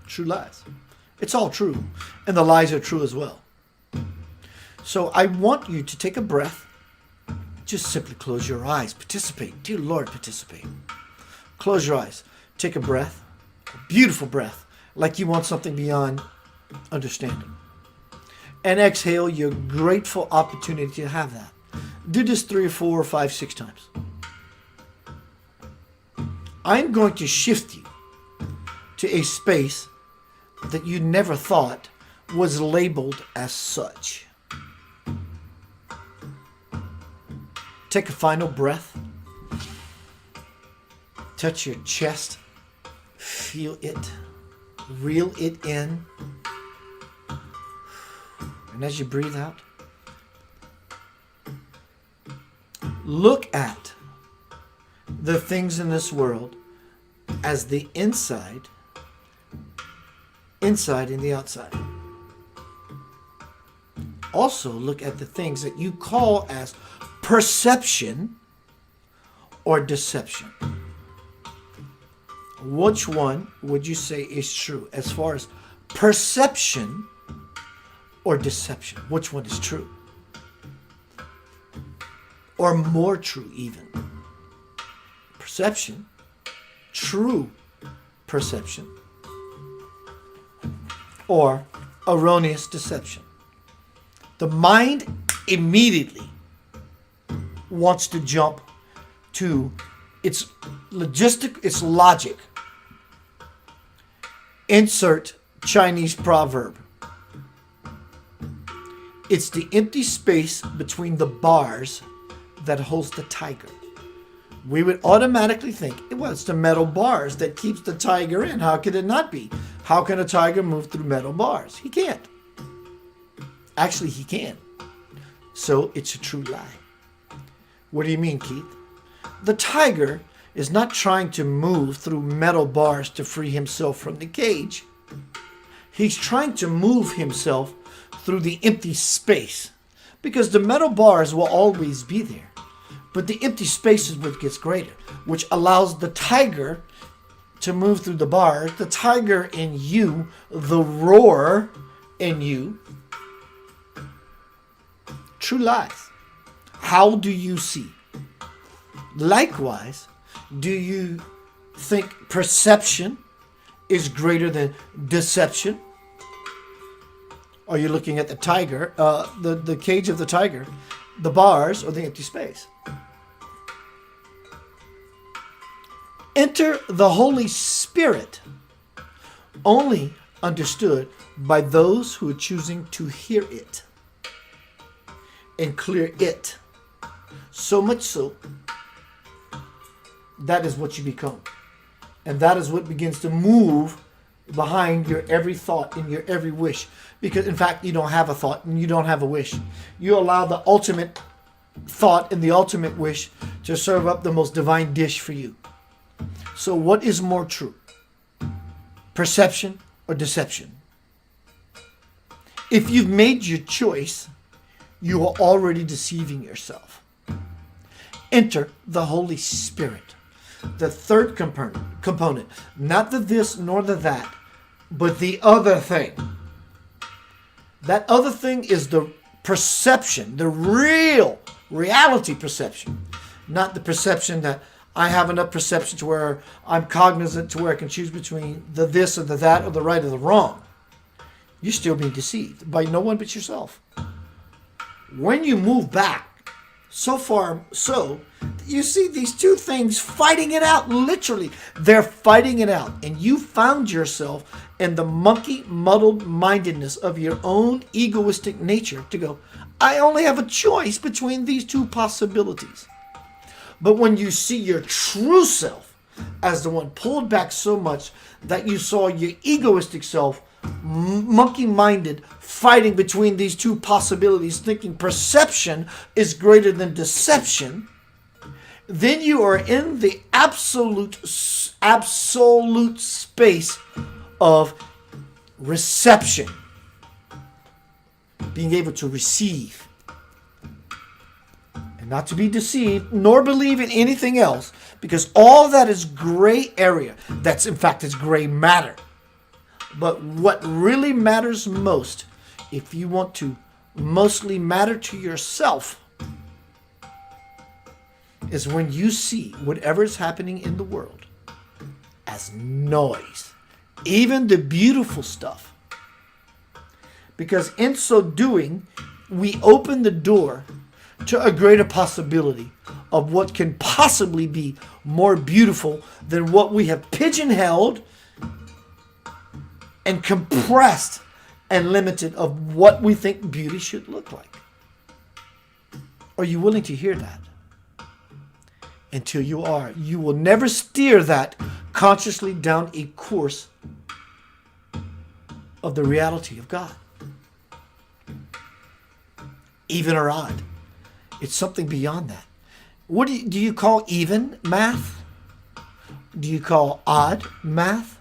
True lies. It's all true. And the lies are true as well. So I want you to take a breath. Just simply close your eyes. Participate. Dear Lord, participate. Close your eyes. Take a breath. A beautiful breath. Like you want something beyond understanding. And exhale your grateful opportunity to have that. Do this 3 or 4 or 5, 6 times. I'm going to shift you to a space that you never thought was labeled as such. Take a final breath. Touch your chest. Feel it. Reel it in. And as you breathe out, look at the things in this world as the inside and the outside. Also look at the things that you call as perception or deception. Which one would you say is true as far as perception or deception? Which one is true? Or more true even? Perception, true perception, or erroneous deception. The mind immediately wants to jump to its logic. Insert Chinese proverb. It's the empty space between the bars that holds the tiger. We would automatically think, well, it's the metal bars that keeps the tiger in. How could it not be? How can a tiger move through metal bars? He can't. Actually, he can. So it's a true lie. What do you mean, Keith? The tiger is not trying to move through metal bars to free himself from the cage. He's trying to move himself through the empty space, because the metal bars will always be there, but the empty space is what gets greater, which allows the tiger to move through the bars. The tiger in you, the roar in you. True lies. How do you see? Likewise, do you think perception is greater than deception? Are you looking at the tiger, the cage of the tiger, the bars, or the empty space? Enter the Holy Spirit, only understood by those who are choosing to hear it and clear it. So much so, that is what you become. And that is what begins to move behind your every thought and your every wish. Because in fact, you don't have a thought and you don't have a wish. You allow the ultimate thought and the ultimate wish to serve up the most divine dish for you. So what is more true? Perception or deception? If you've made your choice, you are already deceiving yourself. Enter the Holy Spirit. The third component, not the this nor the that, but the other thing. That other thing is the perception, the reality perception, not the perception that I have enough perception to where I'm cognizant to where I can choose between the this or the that or the right or the wrong. You're still being deceived by no one but yourself. When you move back, so far so, you see these two things fighting it out, literally. They're fighting it out. And you found yourself in the monkey muddled mindedness of your own egoistic nature to go, I only have a choice between these two possibilities. But when you see your true self as the one pulled back so much that you saw your egoistic self monkey-minded, fighting between these two possibilities, thinking perception is greater than deception, then you are in the absolute space of reception, being able to receive and not to be deceived nor believe in anything else, because all that is gray area. That's, in fact, is gray matter. But what really matters most, if you want to mostly matter to yourself, is when you see whatever is happening in the world as noise, even the beautiful stuff. Because in so doing, we open the door to a greater possibility of what can possibly be more beautiful than what we have pigeonholed and compressed and limited of what we think beauty should look like. Are you willing to hear that? Until you are, you will never steer that consciously down a course of the reality of God. Even or odd. It's something beyond that. What do you call even math? Do you call odd math?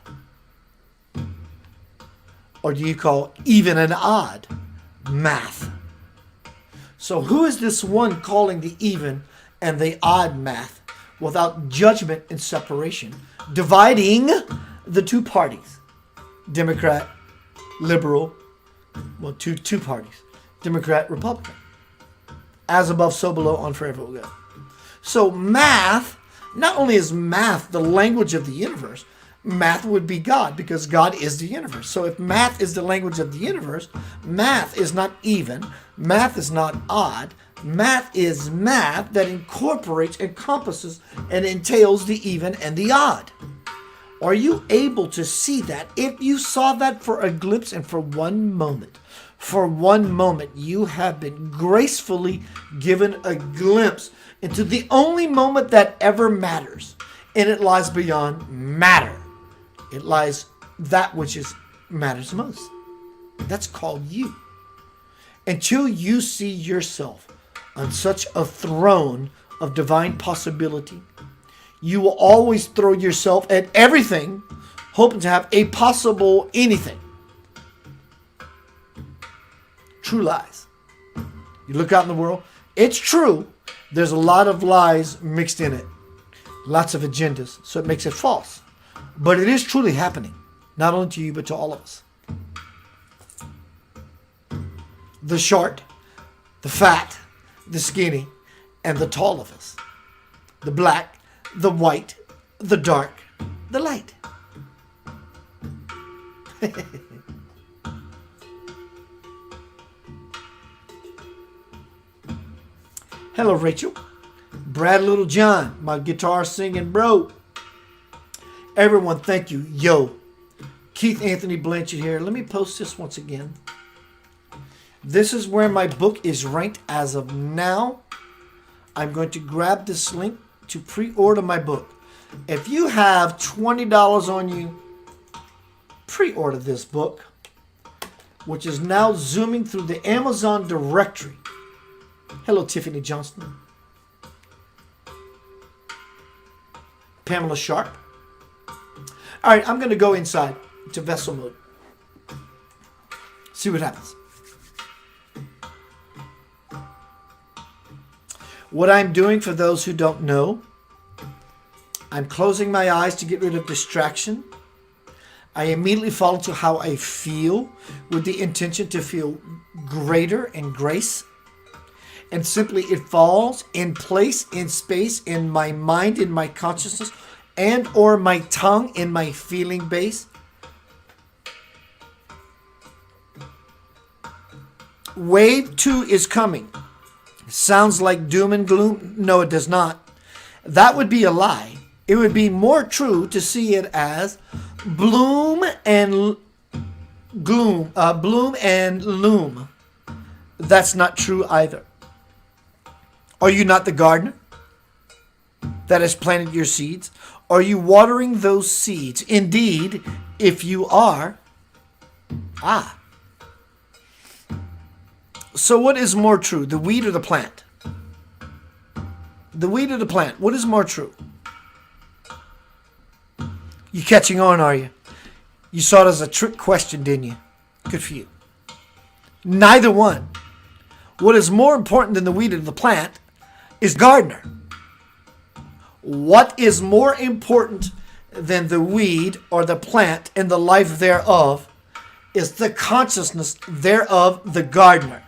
Or do you call even and odd math? So who is this one calling the even and the odd math without judgment and separation, dividing the two parties? Democrat, liberal, well, two parties. Democrat, Republican. As above, so below, on forever will go. So math, not only is math the language of the universe, math would be God, because God is the universe. So if math is the language of the universe, math is not even, math is not odd, math is math that incorporates, encompasses, and entails the even and the odd. Are you able to see that? If you saw that for a glimpse and for one moment, you have been gracefully given a glimpse into the only moment that ever matters. And it lies beyond matter. It lies that which matters most. That's called you. Until you see yourself on such a throne of divine possibility, you will always throw yourself at everything, hoping to have a possible anything. True lies. You look out in the world, it's true. There's a lot of lies mixed in it. Lots of agendas, so it makes it false. But it is truly happening, not only to you, but to all of us. The short, the fat, the skinny, and the tall of us. The black, the white, the dark, the light. Hello, Rachel. Brad Littlejohn, my guitar singing bro. Everyone, thank you. Yo. Keith Anthony Blanchard here. Let me post this once again. This is where my book is ranked as of now. I'm going to grab this link to pre-order my book. If you have $20 on you, pre-order this book, which is now zooming through the Amazon directory. Hello, Tiffany Johnston. Pamela Sharp. All right, I'm going to go inside to vessel mode. See what happens. What I'm doing, for those who don't know, I'm closing my eyes to get rid of distraction. I immediately fall into how I feel with the intention to feel greater in grace. And simply it falls in place, in space, in my mind, in my consciousness, and or my tongue, in my feeling base. Wave 2 is coming. Sounds like doom and gloom. No, it does not. That would be a lie. It would be more true to see it as bloom and gloom, bloom and loom. That's not true either. Are you not the gardener that has planted your seeds? Are you watering those seeds? Indeed, if you are, So what is more true, the weed or the plant? The weed or the plant? What is more true? You catching on, are you? You saw it as a trick question, didn't you? Good for you. Neither one. What is more important than the weed or the plant is gardener. What is more important than the weed or the plant and the life thereof is the consciousness thereof, the gardener.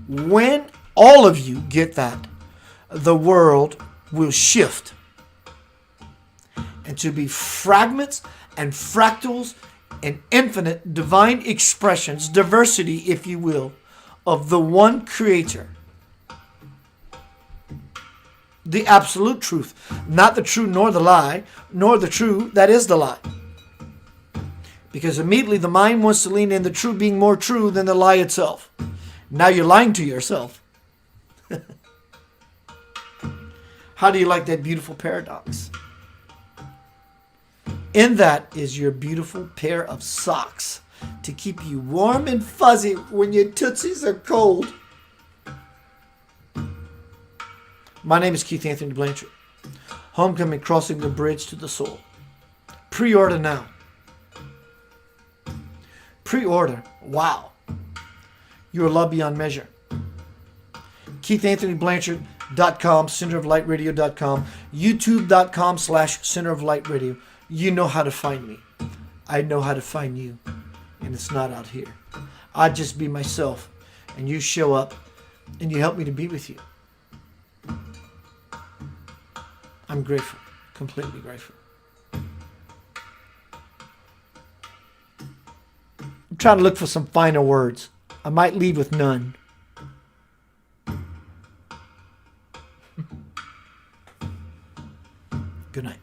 When all of you get that, the world will shift and to be fragments and fractals and infinite divine expressions, diversity, if you will, of the one creator. The absolute truth, not the true nor the lie, nor the true that is the lie. Because immediately the mind wants to lean in the true being more true than the lie itself. Now you're lying to yourself. How do you like that beautiful paradox? In that is your beautiful pair of socks to keep you warm and fuzzy when your tootsies are cold. My name is Keith Anthony Blanchard. Homecoming, Crossing the Bridge to the Soul. Pre-order now. Pre-order. Wow. Your love beyond measure. KeithAnthonyBlanchard.com, centeroflightradio.com, youtube.com/centeroflightradio. You know how to find me. I know how to find you. And it's not out here. I just be myself. And you show up and you help me to be with you. I'm grateful. Completely grateful. I'm trying to look for some finer words. I might leave with none. Good night.